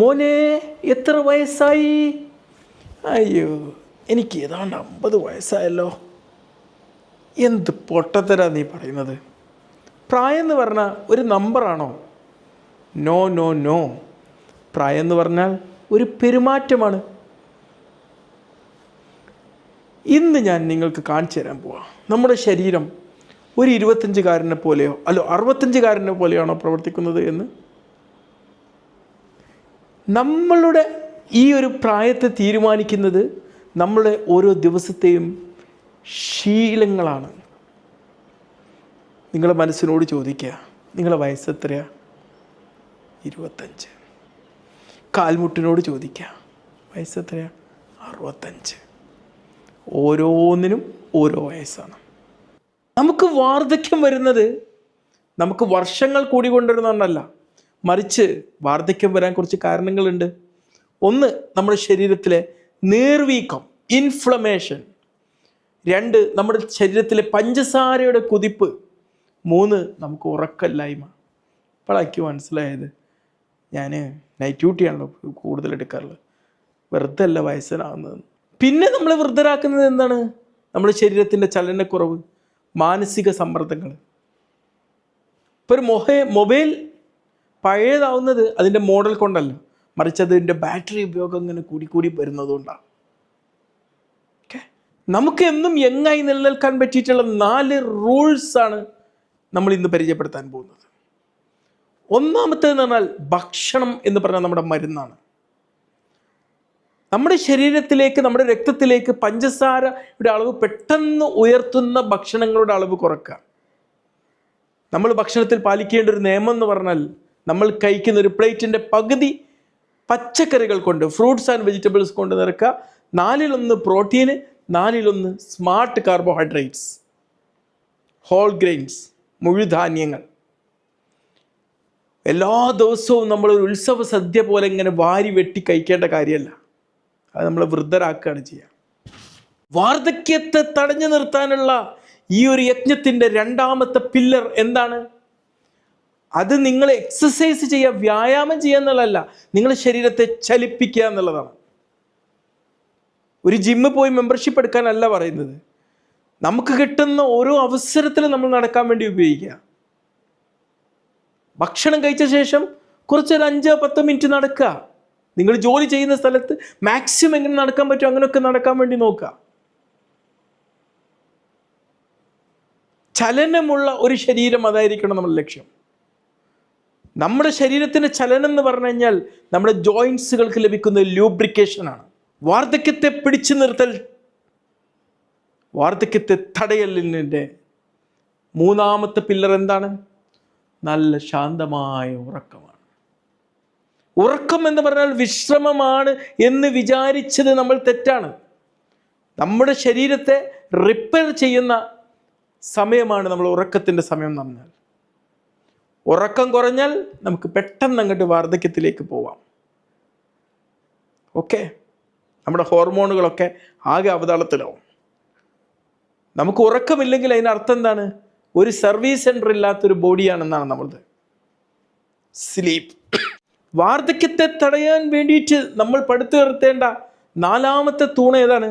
മോനെ എത്ര വയസ്സായി? അയ്യോ, എനിക്ക് ഏതാണ്ട് 50 വയസ്സായല്ലോ. എന്ത് പൊട്ടത്തരാ നീ പറയുന്നത്? പ്രായം എന്ന് പറഞ്ഞാൽ ഒരു നമ്പറാണോ? No no no. പ്രായം എന്ന് പറഞ്ഞാൽ ഒരു പെരുമാറ്റമാണ്. ഇന്ന് ഞാൻ നിങ്ങൾക്ക് കാണിച്ചു തരാൻ പോവാം. നമ്മുടെ ശരീരം ഒരു 25-കാരനെ പോലെയോ അല്ലോ 65-കാരനെ പോലെയാണോ പ്രവർത്തിക്കുന്നത് എന്ന്. നമ്മളുടെ ഈ ഒരു പ്രായത്തെ തീരുമാനിക്കുന്നത് നമ്മുടെ ഓരോ ദിവസത്തെയും ശീലങ്ങളാണ്. നിങ്ങളുടെ മനസ്സിനോട് ചോദിക്കുക, നിങ്ങളുടെ വയസ്സ് എത്രയാ? 25. കാൽമുട്ടിനോട് ചോദിക്കുക, വയസ്സ് എത്രയാ? 65. ഓരോന്നിനും ഓരോ വയസ്സാണ്. നമുക്ക് വാർദ്ധക്യം വരുന്നത് നമുക്ക് വർഷങ്ങൾ കൂടി കൊണ്ടുവരുന്നതല്ല, മറിച്ച് വാർദ്ധക്യം വരാൻ കുറച്ച് കാരണങ്ങളുണ്ട്. ഒന്ന്, നമ്മുടെ ശരീരത്തിലെ നീർവീക്കം, ഇൻഫ്ലമേഷൻ. 2, നമ്മുടെ ശരീരത്തിലെ പഞ്ചസാരയുടെ കുതിപ്പ്. 3, നമുക്ക് ഉറക്കമില്ലായ്മ. ഇപ്പോഴാക്കി മനസ്സിലായത് ഞാൻ നൈറ്റ് ഡ്യൂട്ടിയാണല്ലോ കൂടുതൽ എടുക്കാറുള്ളത്, വെറുതെ അല്ല വയസ്സനാകുന്നത്. പിന്നെ നമ്മൾ വൃദ്ധരാക്കുന്നത് എന്താണ്? നമ്മുടെ ശരീരത്തിൻ്റെ ചലനക്കുറവ്, മാനസിക സമ്മർദ്ദങ്ങൾ. ഇപ്പോൾ ഒരു മൊബൈൽ പഴയതാവുന്നത് അതിൻ്റെ മോഡൽ കൊണ്ടല്ല, മറിച്ച് അതിൻ്റെ ബാറ്ററി ഉപയോഗം ഇങ്ങനെ കൂടി വരുന്നതുകൊണ്ടാണ്. ഓക്കെ, നമുക്ക് എന്നും യങ്ങായി നിലനിൽക്കാൻ പറ്റിയിട്ടുള്ള 4 റൂൾസാണ് നമ്മൾ ഇന്ന് പരിചയപ്പെടുത്താൻ പോകുന്നത്. ഒന്നാമത്തേന്ന് പറഞ്ഞാൽ ഭക്ഷണം എന്ന് പറഞ്ഞാൽ നമ്മുടെ മരുന്നാണ്. നമ്മുടെ ശരീരത്തിലേക്ക്, നമ്മുടെ രക്തത്തിലേക്ക് പഞ്ചസാരയുടെ അളവ് പെട്ടെന്ന് ഉയർത്തുന്ന ഭക്ഷണങ്ങളുടെ അളവ് കുറക്കുക. നമ്മൾ ഭക്ഷണത്തിൽ പാലിക്കേണ്ട ഒരു നിയമം എന്ന് പറഞ്ഞാൽ, നമ്മൾ കഴിക്കുന്ന ഒരു പ്ലേറ്റിൻ്റെ പകുതി പച്ചക്കറികൾ കൊണ്ട്, ഫ്രൂട്ട്സ് ആൻഡ് വെജിറ്റബിൾസ് കൊണ്ട് നിറക്കുക. 4-1 പ്രോട്ടീന്, 4-1 സ്മാർട്ട് കാർബോഹൈഡ്രേറ്റ്സ്, ഹോൾ ഗ്രെയിൻസ്, മുഴുധാന്യങ്ങൾ. എല്ലാ ദിവസവും നമ്മളൊരു ഉത്സവ സദ്യ പോലെ ഇങ്ങനെ വാരി വെട്ടി കഴിക്കേണ്ട കാര്യമല്ല. അത് നമ്മളെ വൃദ്ധരാക്കുകയാണ് ചെയ്യുക. വാർദ്ധക്യത്തെ തടഞ്ഞു നിർത്താനുള്ള ഈ ഒരു യജ്ഞത്തിൻ്റെ 2ാമത്തെ പില്ലർ എന്താണ്? അത് നിങ്ങൾ എക്സസൈസ് ചെയ്യുക, വ്യായാമം ചെയ്യുക എന്നുള്ളതല്ല, നിങ്ങളുടെ ശരീരത്തെ ചലിപ്പിക്കുക എന്നുള്ളതാണ്. ഒരു ജിമ്മിൽ പോയി മെമ്പർഷിപ്പ് എടുക്കാനല്ല പറയുന്നത്. നമുക്ക് കിട്ടുന്ന ഓരോ അവസരത്തിലും നമ്മൾ നടക്കാൻ വേണ്ടി ഉപയോഗിക്കുക. ഭക്ഷണം കഴിച്ച ശേഷം കുറച്ചൊരു 5-10 മിനിറ്റ് നടക്കുക. നിങ്ങൾ ജോലി ചെയ്യുന്ന സ്ഥലത്ത് മാക്സിമം എങ്ങനെ നടക്കാൻ പറ്റും അങ്ങനെയൊക്കെ നടക്കാൻ വേണ്ടി നോക്കുക. ചലനമുള്ള ഒരു ശരീരം, അതായിരിക്കണം നമ്മുടെ ലക്ഷ്യം. നമ്മുടെ ശരീരത്തിൻ്റെ ചലനം എന്ന് പറഞ്ഞു കഴിഞ്ഞാൽ നമ്മുടെ ജോയിൻസുകൾക്ക് ലഭിക്കുന്ന ലൂബ്രിക്കേഷനാണ്. വാർദ്ധക്യത്തെ പിടിച്ചു നിർത്തൽ, വാർദ്ധക്യത്തെ തടയലിൻ്റെ 3ാമത്തെ പില്ലർ എന്താണ്? നല്ല ശാന്തമായ ഉറക്കമാണ്. ഉറക്കം എന്ന് പറഞ്ഞാൽ വിശ്രമമാണ് എന്ന് വിചാരിച്ചത് നമ്മൾ തെറ്റാണ്. നമ്മുടെ ശരീരത്തെ റിപ്പയർ ചെയ്യുന്ന സമയമാണ് നമ്മൾ ഉറക്കത്തിൻ്റെ സമയം എന്ന് പറഞ്ഞാൽ. ഉറക്കം കുറഞ്ഞാൽ നമുക്ക് പെട്ടെന്ന് അങ്ങോട്ട് വാർദ്ധക്യത്തിലേക്ക് പോവാം. ഓക്കെ, നമ്മുടെ ഹോർമോണുകളൊക്കെ ആകെ അവതാളത്തിലാവും. നമുക്ക് ഉറക്കമില്ലെങ്കിൽ അതിനർത്ഥം എന്താണ്? ഒരു സർവീസ് സെൻറ്റർ ഇല്ലാത്തൊരു ബോഡിയാണെന്നാണ് നമ്മളത്. സ്ലീപ്പ്. വാർദ്ധക്യത്തെ തടയാൻ വേണ്ടിയിട്ട് നമ്മൾ പടുത്തുയർത്തേണ്ട 4ാമത്തെ തൂണ് ഏതാണ്?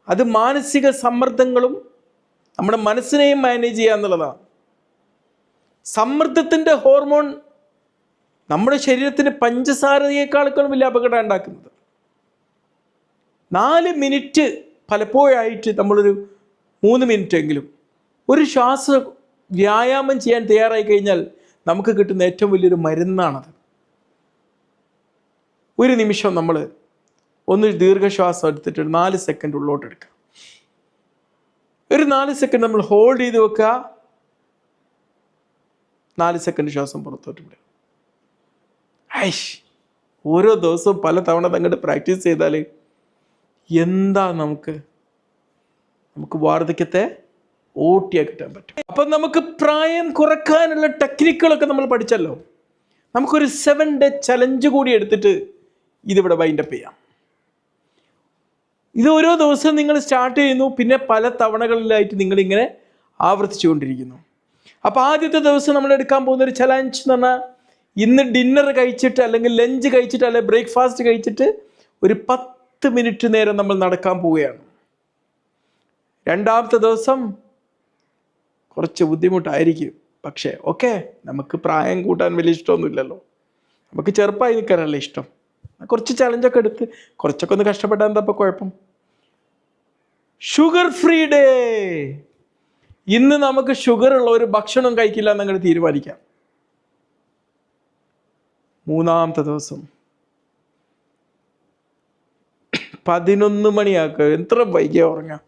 അത് മാനസിക സമ്മർദ്ദങ്ങളും നമ്മുടെ മനസ്സിനെയും മാനേജ് ചെയ്യുക എന്നുള്ളതാണ്. സമ്മർദ്ദത്തിൻ്റെ ഹോർമോൺ നമ്മുടെ ശരീരത്തിന് പഞ്ചസാരയേക്കാളേക്കാളും വലിയ അപകടം ഉണ്ടാക്കുന്നത്. 4 മിനിറ്റ് പലപ്പോഴായിട്ട് നമ്മളൊരു 3 മിനിറ്റ് എങ്കിലും ഒരു ശ്വാസ വ്യായാമം ചെയ്യാൻ തയ്യാറായി കഴിഞ്ഞാൽ നമുക്ക് കിട്ടുന്ന ഏറ്റവും വലിയൊരു മരുന്നാണത്. ഒരു നിമിഷം നമ്മൾ ഒന്ന് ദീർഘശ്വാസം എടുത്തിട്ട് 4 സെക്കൻഡ് ഉള്ളോട്ട് എടുക്കുക. ഒരു 4 സെക്കൻഡ് നമ്മൾ ഹോൾഡ് ചെയ്ത് വെക്കുക. 4 സെക്കൻഡ് ശ്വാസം പുറത്തോട്ട് വിടുക. ഓരോ ദിവസവും പല തവണ അങ്ങോട്ട് പ്രാക്ടീസ് ചെയ്താൽ എന്താ നമുക്ക് വാർദ്ധക്യത്തെ ഓട്ടിയാക്കി കിട്ടാൻ പറ്റും. അപ്പം നമുക്ക് പ്രായം കുറക്കാനുള്ള ടെക്നിക്കുകളൊക്കെ നമ്മൾ പഠിച്ചല്ലോ. നമുക്കൊരു 7 ഡേ ചലഞ്ച് കൂടി എടുത്തിട്ട് ഇതിവിടെ വൈൻഡപ്പ് ചെയ്യാം. ഇത് ഓരോ ദിവസവും നിങ്ങൾ സ്റ്റാർട്ട് ചെയ്യുന്നു, പിന്നെ പല തവണകളിലായിട്ട് നിങ്ങളിങ്ങനെ ആവർത്തിച്ചു കൊണ്ടിരിക്കുന്നു. അപ്പോൾ ആദ്യത്തെ ദിവസം നമ്മൾ എടുക്കാൻ പോകുന്നൊരു ചലഞ്ച് എന്ന് പറഞ്ഞാൽ ഇന്ന് ഡിന്നർ കഴിച്ചിട്ട് അല്ലെങ്കിൽ ലഞ്ച് കഴിച്ചിട്ട് അല്ലെങ്കിൽ ബ്രേക്ക്ഫാസ്റ്റ് കഴിച്ചിട്ട് ഒരു 10 മിനിറ്റ് നേരം നമ്മൾ നടക്കാൻ പോവുകയാണ്. രണ്ടാമത്തെ ദിവസം കുറച്ച് ബുദ്ധിമുട്ടായിരിക്കും, പക്ഷേ ഓക്കെ, നമുക്ക് പ്രായം കൂട്ടാൻ വലിയ ഇഷ്ടമൊന്നുമില്ലല്ലോ, നമുക്ക് ചെറുപ്പമായി നിൽക്കാനല്ലേ ഇഷ്ടം. കുറച്ച് ചലഞ്ചൊക്കെ എടുത്ത് കുറച്ചൊക്കെ ഒന്ന് കഷ്ടപ്പെട്ടാൽ എന്താ ഇപ്പോൾ കുഴപ്പം. Sugar free day. ഇന്ന് നമുക്ക് ഷുഗർ ഉള്ള ഒരു ഭക്ഷണം കഴിക്കില്ല എന്നങ്ങോട്ട് തീരുമാനിക്കാം. മൂന്നാമത്തെ ദിവസം 11 മണിയാക്കുക, എത്ര വൈകിയ ഉറങ്ങാം,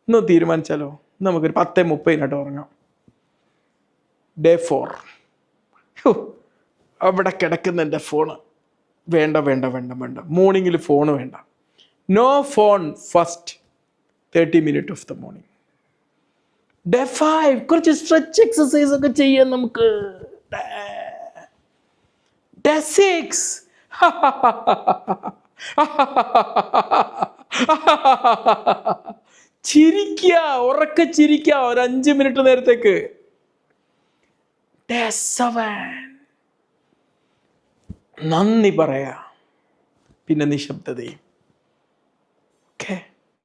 ഇന്ന് തീരുമാനിച്ചാലോ, നമുക്കൊരു 10:30 ഉറങ്ങാം. ഡേ 4. അവിടെ കിടക്കുന്ന എൻ്റെ ഫോണ് വേണ്ട വേണ്ട വേണ്ട വേണ്ട, മോർണിംഗിൽ ഫോണ് വേണ്ട, no phone first 30 minute of the morning. Day 5 കുറച്ച് സ്ട്രെച്ച് എക്സസൈസ് ഒക്കെ ചെയ്യാൻ നമുക്ക്. ഡേ 6 ചിരിക്കുക, ഉറക്കെ ചിരിക്കുക ഒരു 5 മിനിറ്റ് നേരത്തേക്ക്. ഡേ 7 നന്ദി പറയാ, പിന്നെ നിശബ്ദതയും.